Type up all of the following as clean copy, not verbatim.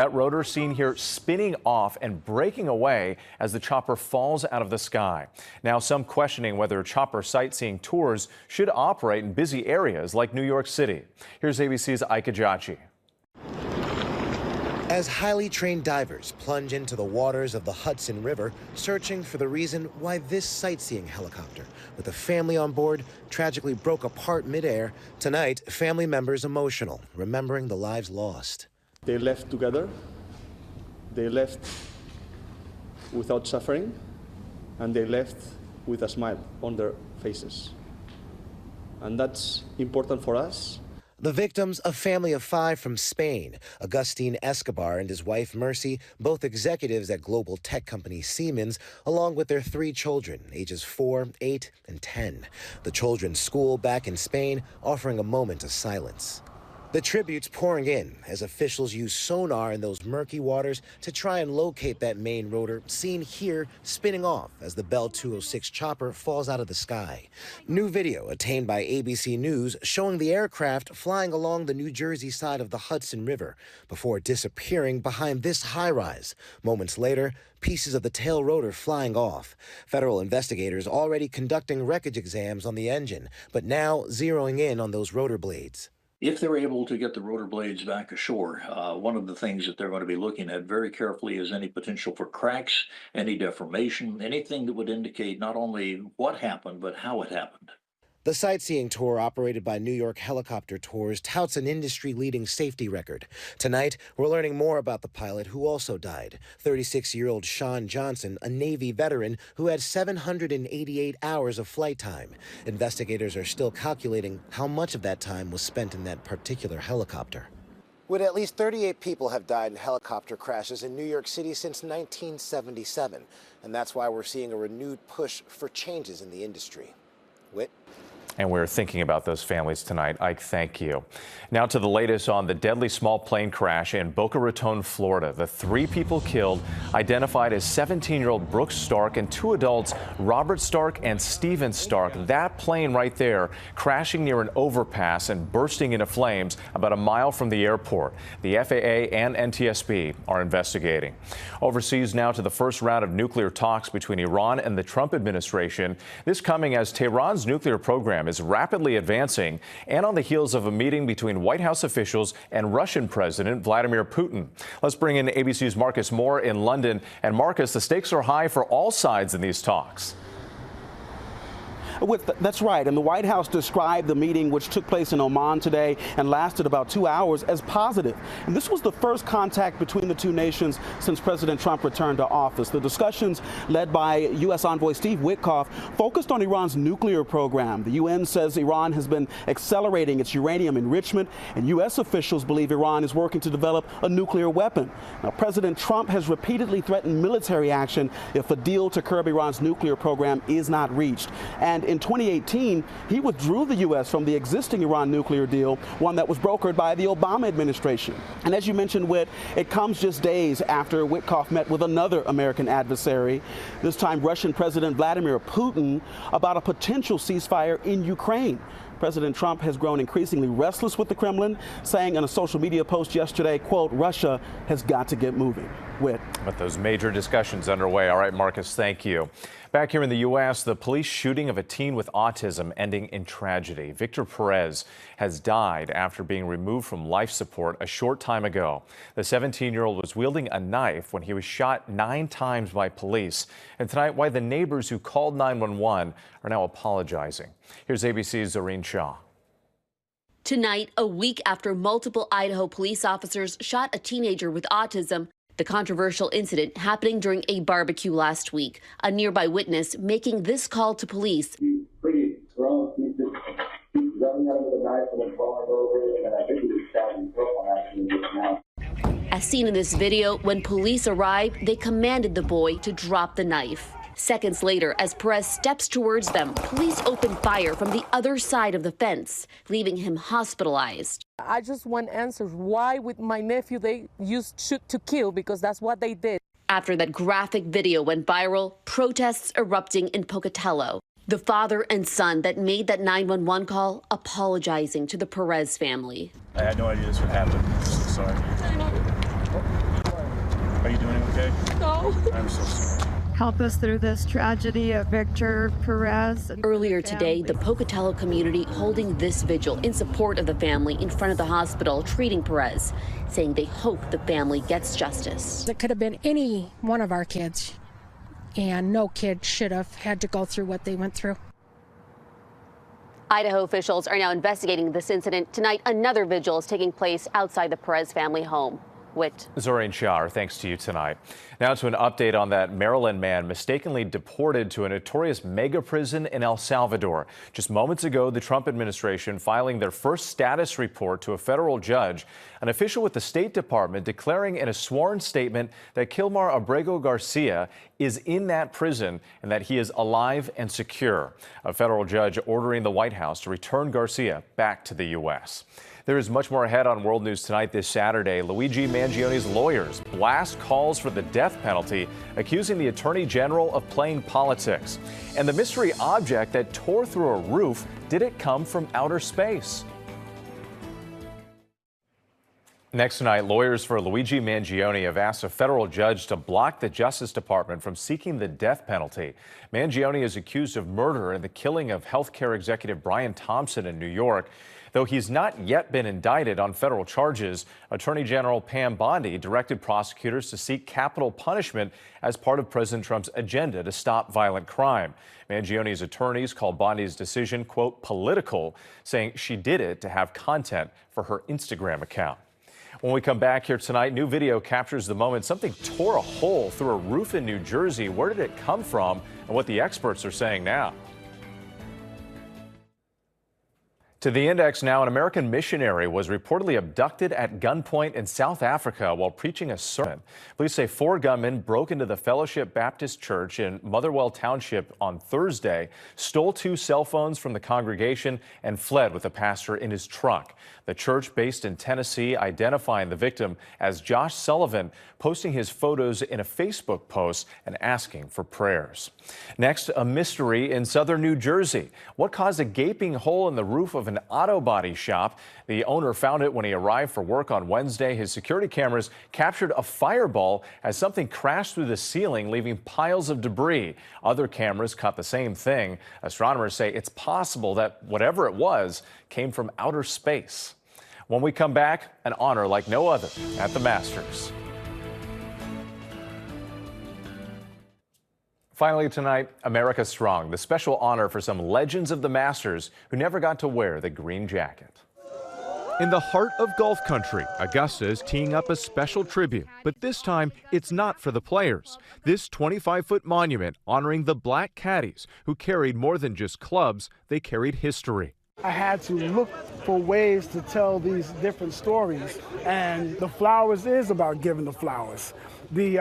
That rotor seen here spinning off and breaking away as the chopper falls out of the sky. Now some questioning whether chopper sightseeing tours should operate in busy areas like New York City. Here's ABC's Ike Jachi. As highly trained divers plunge into the waters of the Hudson River, searching for the reason why this sightseeing helicopter with a family on board tragically broke apart midair, tonight family members emotional, remembering the lives lost. They left together, they left without suffering, and they left with a smile on their faces. And that's important for us. The victims, a family of 5 from Spain, Agustin Escobar and his wife Mercy, both executives at global tech company Siemens, along with their 3 children, ages 4, 8, and 10. The children's school back in Spain offering a moment of silence. The tributes pouring in as officials use sonar in those murky waters to try and locate that main rotor seen here spinning off as the Bell 206 chopper falls out of the sky. New video attained by ABC News showing the aircraft flying along the New Jersey side of the Hudson River before disappearing behind this high-rise. Moments later, pieces of the tail rotor flying off. Federal investigators already conducting wreckage exams on the engine, but now zeroing in on those rotor blades. If they're able to get the rotor blades back ashore, one of the things that they're going to be looking at very carefully is any potential for cracks, any deformation, anything that would indicate not only what happened, but how it happened. The sightseeing tour operated by New York Helicopter Tours touts an industry-leading safety record. Tonight, we're learning more about the pilot who also died, 36-year-old Sean Johnson, a Navy veteran who had 788 hours of flight time. Investigators are still calculating how much of that time was spent in that particular helicopter. Would at least 38 people have died in helicopter crashes in New York City since 1977, and that's why we're seeing a renewed push for changes in the industry. Whit? And we're thinking about those families tonight. Ike, thank you. Now to the latest on the deadly small plane crash in Boca Raton, Florida. The 3 people killed, identified as 17-year-old Brooks Stark and 2 adults, Robert Stark and Steven Stark. That plane right there crashing near an overpass and bursting into flames about a mile from the airport. The FAA and NTSB are investigating. Overseas now to the first round of nuclear talks between Iran and the Trump administration. This coming as Tehran's nuclear program is rapidly advancing and on the heels of a meeting between White House officials and Russian President Vladimir Putin. Let's bring in ABC's Marcus Moore in London. And Marcus, the stakes are high for all sides in these talks. That's right, and the White House described the meeting, which took place in Oman today and lasted about 2 hours, as positive. And this was the first contact between the 2 nations since President Trump returned to office. The discussions, led by U.S. Envoy Steve Witkoff, focused on Iran's nuclear program. The UN says Iran has been accelerating its uranium enrichment, and U.S. officials believe Iran is working to develop a nuclear weapon. Now, President Trump has repeatedly threatened military action if a deal to curb Iran's nuclear program is not reached. And in 2018, he withdrew the U.S. from the existing Iran nuclear deal, one that was brokered by the Obama administration. And as you mentioned, Whit, it comes just days after Witkoff met with another American adversary, this time Russian President Vladimir Putin, about a potential ceasefire in Ukraine. President Trump has grown increasingly restless with the Kremlin, saying in a social media post yesterday, quote, Russia has got to get moving. Whit. But those major discussions underway. All right, Marcus, thank you. Back here in the U.S., the police shooting of a teen with autism ending in tragedy. Victor Perez has died after being removed from life support a short time ago. The 17-year-old was wielding a knife when he was shot 9 times by police. And tonight, why the neighbors who called 911 are now apologizing. Here's ABC's Zareen Shah. Tonight, a week after multiple Idaho police officers shot a teenager with autism, the controversial incident happening during a barbecue last week. A nearby witness making this call to police. He's pretty strong. He's just running out with a knife and then falling over, and I think he was stabbing himself on accident just now. As seen in this video, when police arrived, they commanded the boy to drop the knife. Seconds later, as Perez steps towards them, police open fire from the other side of the fence, leaving him hospitalized. I just want answers. Why with my nephew they used shoot to kill, because that's what they did. After that graphic video went viral, protests erupting in Pocatello. The father and son that made that 911 call apologizing to the Perez family. I had no idea this would happen. Sorry. everything okay? No. I'm so sorry. Help us through this tragedy of Victor Perez. Earlier today, the Pocatello community holding this vigil in support of the family in front of the hospital treating Perez, saying they hope the family gets justice. It could have been any one of our kids, and no kid should have had to go through what they went through. Idaho officials are now investigating this incident. Tonight, another vigil is taking place outside the Perez family home. Whit. Zoreen Shah, thanks to you tonight. Now to an update on that Maryland man mistakenly deported to a notorious mega prison in El Salvador. Just moments ago, the Trump administration filing their first status report to a federal judge, an official with the State Department declaring in a sworn statement that Kilmar Abrego Garcia is in that prison and that he is alive and secure. A federal judge ordering the White House to return Garcia back to the U.S. There is much more ahead on World News Tonight this Saturday. Luigi Mangione's lawyers blast calls for the death penalty, accusing the Attorney General of playing politics. And the mystery object that tore through a roof, did it come from outer space? Next tonight, lawyers for Luigi Mangione have asked a federal judge to block the Justice Department from seeking the death penalty. Mangione is accused of murder in the killing of healthcare executive Brian Thompson in New York. Though he's not yet been indicted on federal charges, Attorney General Pam Bondi directed prosecutors to seek capital punishment as part of President Trump's agenda to stop violent crime. Mangione's attorneys called Bondi's decision, quote, political, saying she did it to have content for her Instagram account. When we come back here tonight, new video captures the moment something tore a hole through a roof in New Jersey. Where did it come from and what the experts are saying now? To the index now, an American missionary was reportedly abducted at gunpoint in South Africa while preaching a sermon. Police say 4 gunmen broke into the Fellowship Baptist Church in Motherwell Township on Thursday, stole 2 cell phones from the congregation, and fled with the pastor in his truck. The church, based in Tennessee, identifying the victim as Josh Sullivan, posting his photos in a Facebook post and asking for prayers. Next, a mystery in southern New Jersey. What caused a gaping hole in the roof of an auto body shop? The owner found it when he arrived for work on Wednesday. His security cameras captured a fireball as something crashed through the ceiling, leaving piles of debris. Other cameras caught the same thing. Astronomers say it's possible that whatever it was came from outer space. When we come back, an honor like no other at the Masters. Finally tonight, America Strong, the special honor for some legends of the Masters who never got to wear the green jacket. In the heart of golf country, Augusta is teeing up a special tribute, but this time it's not for the players. This 25-foot monument honoring the black caddies who carried more than just clubs, they carried history. I had to look for ways to tell these different stories, and the flowers is about giving the flowers. The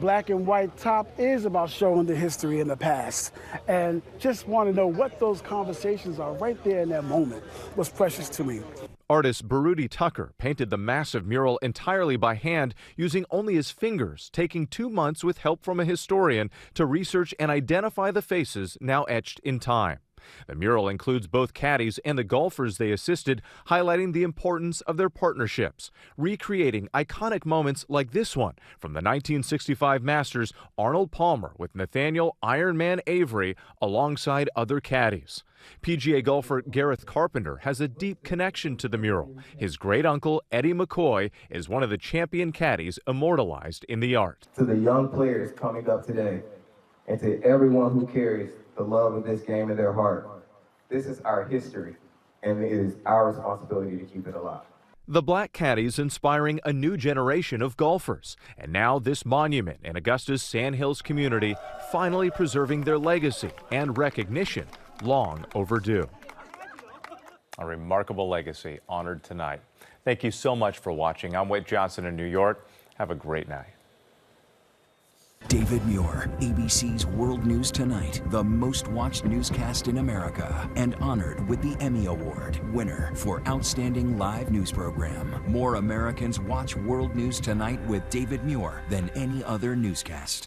black and white top is about showing the history in the past, and just want to know what those conversations are right there in that moment was precious to me. Artist Baruti Tucker painted the massive mural entirely by hand using only his fingers, taking 2 months with help from a historian to research and identify the faces now etched in time. The mural includes both caddies and the golfers they assisted, highlighting the importance of their partnerships, recreating iconic moments like this one from the 1965 Masters, Arnold Palmer with Nathaniel Ironman Avery alongside other caddies. PGA golfer Gareth Carpenter has a deep connection to the mural. His great-uncle, Eddie McCoy, is one of the champion caddies immortalized in the art. To the young players coming up today, and to everyone who carries the love of this game in their heart, this is our history, and it is our responsibility to keep it alive. The black caddies inspiring a new generation of golfers, and now this monument in Augusta's Sand Hills community finally preserving their legacy and recognition long overdue. A remarkable legacy honored tonight. Thank you so much for watching. I'm Whit Johnson in New York. Have a great night. David Muir, ABC's World News Tonight, the most watched newscast in America, and honored with the Emmy Award, winner for Outstanding Live News Program. More Americans watch World News Tonight with David Muir than any other newscast.